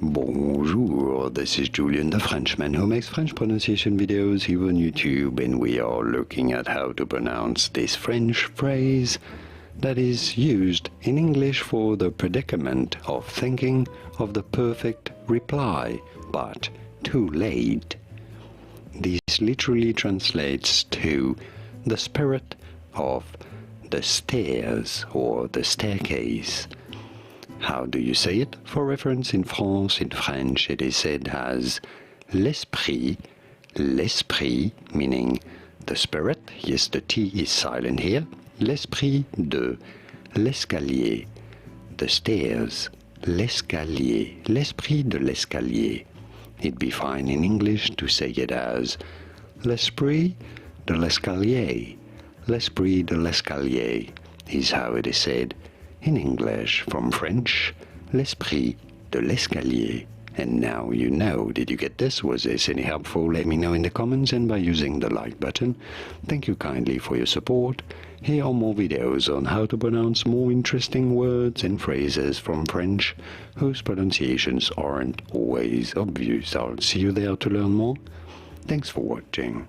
Bonjour, this is Julien the Frenchman who makes French pronunciation videos here on YouTube, and we are looking at how to pronounce this French phrase that is used in English for the predicament of thinking of the perfect reply, but too late. This literally translates to the spirit of the stairs or the staircase. How do you say it? For reference, in France, in French, it is said as l'esprit, meaning the spirit, yes, the T is silent here, l'esprit de l'escalier, the stairs, l'escalier, l'esprit de l'escalier. It'd be fine in English to say it as l'esprit de l'escalier, l'esprit de l'escalier is how it is said in English. From French, l'esprit de l'escalier. And now you know. Did you get this? Was this any helpful? Let me know in the comments and by using the like button. Thank you kindly for your support. Here are more videos on how to pronounce more interesting words and phrases from French whose pronunciations aren't always obvious. I'll see you there to learn more. Thanks for watching.